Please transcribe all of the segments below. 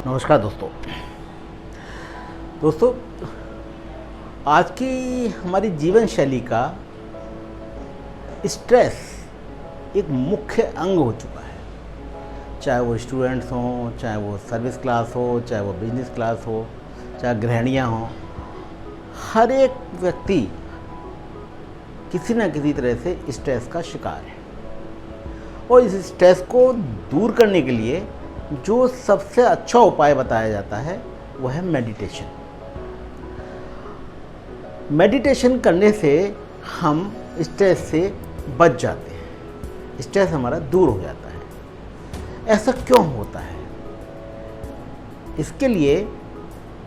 नमस्कार दोस्तों आज की हमारी जीवन शैली का स्ट्रेस एक मुख्य अंग हो चुका है। चाहे वो स्टूडेंट्स हों, चाहे वो सर्विस क्लास हो, चाहे वो बिजनेस क्लास हो, चाहे गृहिणियाँ हों, हर एक व्यक्ति किसी न किसी तरह से स्ट्रेस का शिकार है। और इस स्ट्रेस को दूर करने के लिए जो सबसे अच्छा उपाय बताया जाता है वो है मेडिटेशन। मेडिटेशन करने से हम स्ट्रेस से बच जाते हैं, स्ट्रेस हमारा दूर हो जाता है। ऐसा क्यों होता है? इसके लिए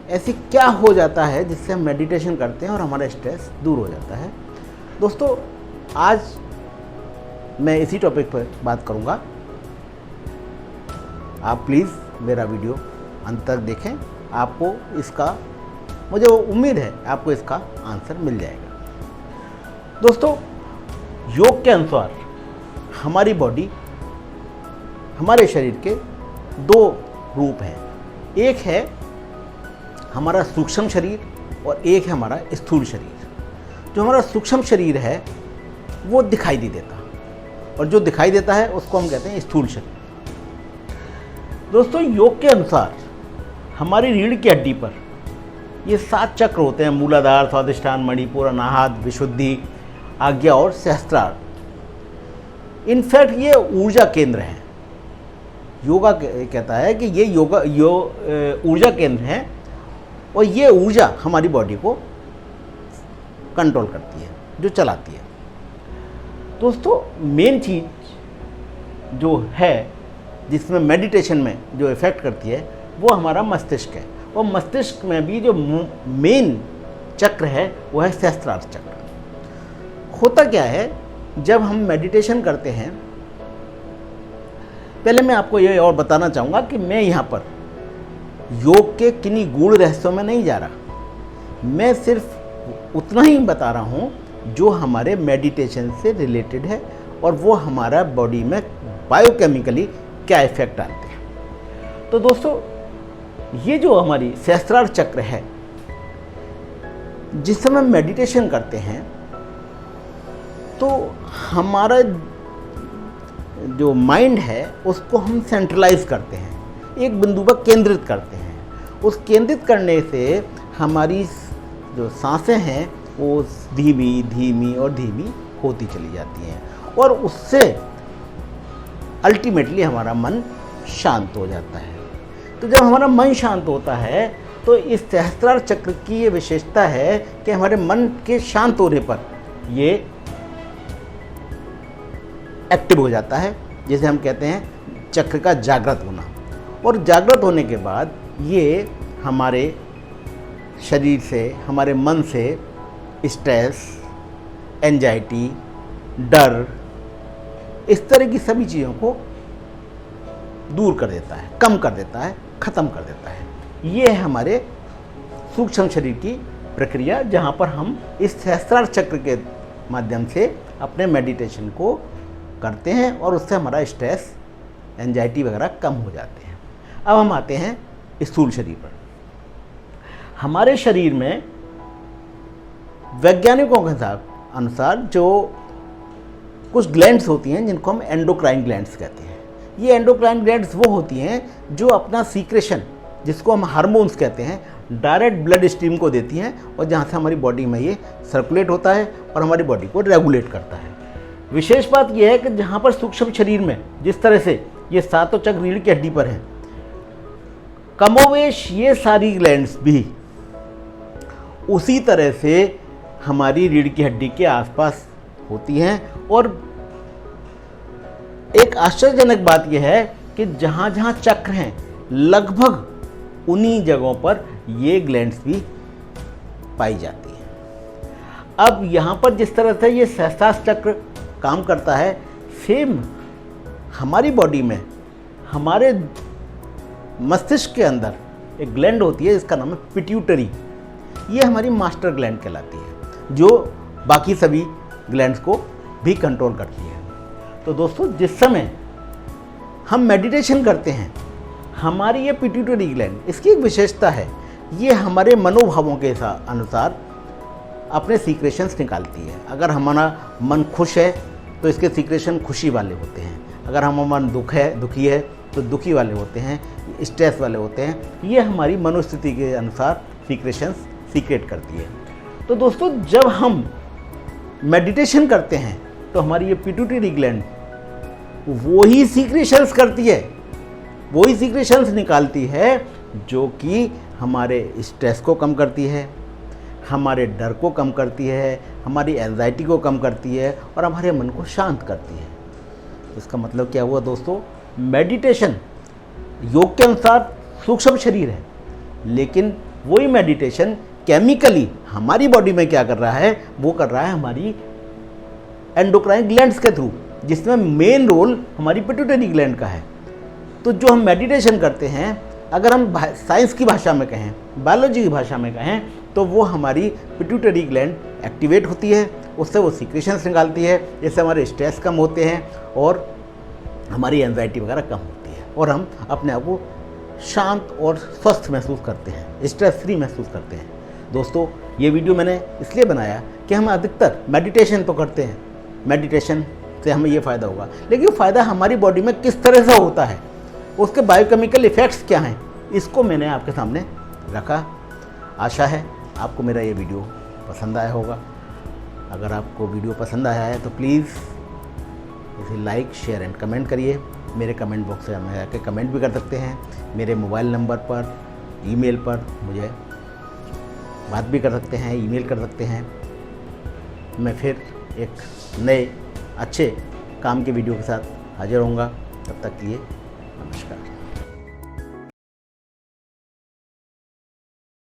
ऐसे क्या हो जाता है जिससे हम मेडिटेशन करते हैं और हमारा स्ट्रेस दूर हो जाता है? दोस्तों, आज मैं इसी टॉपिक पर बात करूंगा। आप प्लीज़ मेरा वीडियो अंत तक देखें, आपको इसका, मुझे उम्मीद है आपको इसका आंसर मिल जाएगा। दोस्तों, योग के अनुसार हमारी बॉडी, हमारे शरीर के दो रूप हैं। एक है हमारा सूक्ष्म शरीर और एक है हमारा स्थूल शरीर। जो हमारा सूक्ष्म शरीर है वो दिखाई नहीं देता और जो दिखाई देता है उसको हम कहते हैं स्थूल शरीर। दोस्तों, योग के अनुसार हमारी रीढ़ की हड्डी पर ये 7 चक्र होते हैं: मूलाधार, स्वादिष्ठान, मणिपुर, अनाहत, विशुद्धि, आज्ञा और सहस्त्रार। इनफैक्ट ये ऊर्जा केंद्र हैं। योगा कहता है कि ये ऊर्जा केंद्र हैं और ये ऊर्जा हमारी बॉडी को कंट्रोल करती है, जो चलाती है। दोस्तों, मेन चीज़ जो है जिसमें मेडिटेशन में जो इफ़ेक्ट करती है वो हमारा मस्तिष्क है। और मस्तिष्क में भी जो मेन चक्र है वो है सहस्त्रार चक्र। होता क्या है, जब हम मेडिटेशन करते हैं, पहले मैं आपको ये और बताना चाहूँगा कि मैं यहाँ पर योग के किन्हीं गूढ़ रहस्यों में नहीं जा रहा। मैं सिर्फ उतना ही बता रहा हूँ जो हमारे मेडिटेशन से रिलेटेड है और वो हमारा बॉडी में बायोकेमिकली क्या इफेक्ट आते हैं। तो दोस्तों, ये जो हमारी सहस्त्रार चक्र है, जिस समय मेडिटेशन करते हैं तो हमारा जो माइंड है उसको हम सेंट्रलाइज करते हैं, एक बिंदु पर केंद्रित करते हैं। उस केंद्रित करने से हमारी जो सांसें हैं वो धीमी धीमी और धीमी होती चली जाती हैं और उससे अल्टीमेटली हमारा मन शांत हो जाता है। तो जब हमारा मन शांत होता है तो इस सहस्त्रार चक्र की ये विशेषता है कि हमारे मन के शांत होने पर ये एक्टिव हो जाता है, जिसे हम कहते हैं चक्र का जागृत होना। और जागृत होने के बाद ये हमारे शरीर से, हमारे मन से स्ट्रेस, एंजाइटी, डर, इस तरह की सभी चीज़ों को दूर कर देता है, कम कर देता है, ख़त्म कर देता है। ये है हमारे सूक्ष्म शरीर की प्रक्रिया, जहाँ पर हम इस सहस्त्रार चक्र के माध्यम से अपने मेडिटेशन को करते हैं और उससे हमारा स्ट्रेस, एंजाइटी वगैरह कम हो जाते हैं। अब हम आते हैं स्थूल शरीर पर। हमारे शरीर में वैज्ञानिकों के अनुसार जो कुछ ग्लैंड्स होती हैं जिनको हम एंडोक्राइन ग्लैंड्स कहते हैं। ये एंडोक्राइन ग्लैंड्स वो होती हैं जो अपना सीक्रेशन, जिसको हम हार्मोन्स कहते हैं, डायरेक्ट ब्लड स्ट्रीम को देती हैं और जहाँ से हमारी बॉडी में ये सर्कुलेट होता है और हमारी बॉडी को रेगुलेट करता है। विशेष बात यह है कि जहाँ पर सूक्ष्म शरीर में जिस तरह से ये 7 चक्र रीढ़ की हड्डी पर हैं, कमोवेश ये सारी ग्लैंड्स भी उसी तरह से हमारी रीढ़ की हड्डी के आसपास होती हैं। और एक आश्चर्यजनक बात यह है कि जहाँ जहाँ चक्र हैं, लगभग उन्हीं जगहों पर ये ग्लैंड्स भी पाई जाती हैं। अब यहाँ पर जिस तरह से ये सहस्त्रार चक्र काम करता है, सेम हमारी बॉडी में, हमारे मस्तिष्क के अंदर एक ग्लैंड होती है जिसका नाम है पिट्यूटरी। ये हमारी मास्टर ग्लैंड कहलाती है, जो बाकी सभी ग्लैंड्स को भी कंट्रोल करती है। तो दोस्तों, जिस समय हम मेडिटेशन करते हैं, हमारी ये पिट्यूटरी ग्लैंड, इसकी एक विशेषता है, ये हमारे मनोभावों के अनुसार अपने सीक्रेशंस निकालती है। अगर हमारा मन खुश है तो इसके सीक्रेशन खुशी वाले होते हैं, अगर हमारा मन दुखी है तो दुखी वाले होते हैं, स्ट्रेस वाले होते हैं। ये हमारी मनोस्थिति के अनुसार सीक्रेशंस सीक्रेट करती है। तो दोस्तों, जब हम मेडिटेशन करते हैं तो हमारी ये पिट्यूटरी ग्लैंड वही सीक्रेशंस करती है, वही सीक्रेशंस निकालती है जो कि हमारे स्ट्रेस को कम करती है, हमारे डर को कम करती है, हमारी एंजाइटी को कम करती है और हमारे मन को शांत करती है। इसका मतलब क्या हुआ दोस्तों? मेडिटेशन योग के अनुसार सूक्ष्म शरीर है, लेकिन वही मेडिटेशन केमिकली हमारी बॉडी में क्या कर रहा है? वो कर रहा है हमारी एंडोक्राइन ग्लैंड्स के थ्रू, जिसमें मेन रोल हमारी पिट्यूटरी ग्लैंड का है। तो जो हम मेडिटेशन करते हैं, अगर हम साइंस की भाषा में कहें, बायोलॉजी की भाषा में कहें, तो वो हमारी पिट्यूटरी ग्लैंड एक्टिवेट होती है, उससे वो सीक्रेशंस निकालती है, जिससे हमारे स्ट्रेस कम होते हैं और हमारी एंजाइटी वगैरह कम होती है और हम अपने आप को शांत और स्वस्थ महसूस करते हैं, स्ट्रेस फ्री महसूस करते हैं। दोस्तों, ये वीडियो मैंने इसलिए बनाया कि हम अधिकतर मेडिटेशन तो करते हैं, मेडिटेशन से हमें ये फ़ायदा होगा, लेकिन फ़ायदा हमारी बॉडी में किस तरह से होता है, उसके बायोकेमिकल इफ़ेक्ट्स क्या हैं, इसको मैंने आपके सामने रखा। आशा है आपको मेरा ये वीडियो पसंद आया होगा। अगर आपको वीडियो पसंद आया है तो प्लीज़ इसे लाइक, शेयर एंड कमेंट करिए। मेरे कमेंट बॉक्स में आके कमेंट भी कर सकते हैं। मेरे मोबाइल नंबर पर, ईमेल पर मुझे बात भी कर सकते हैं, ईमेल कर सकते हैं। मैं फिर एक नए अच्छे काम के वीडियो के साथ हाजिर होऊंगा। तब तक के लिए नमस्कार।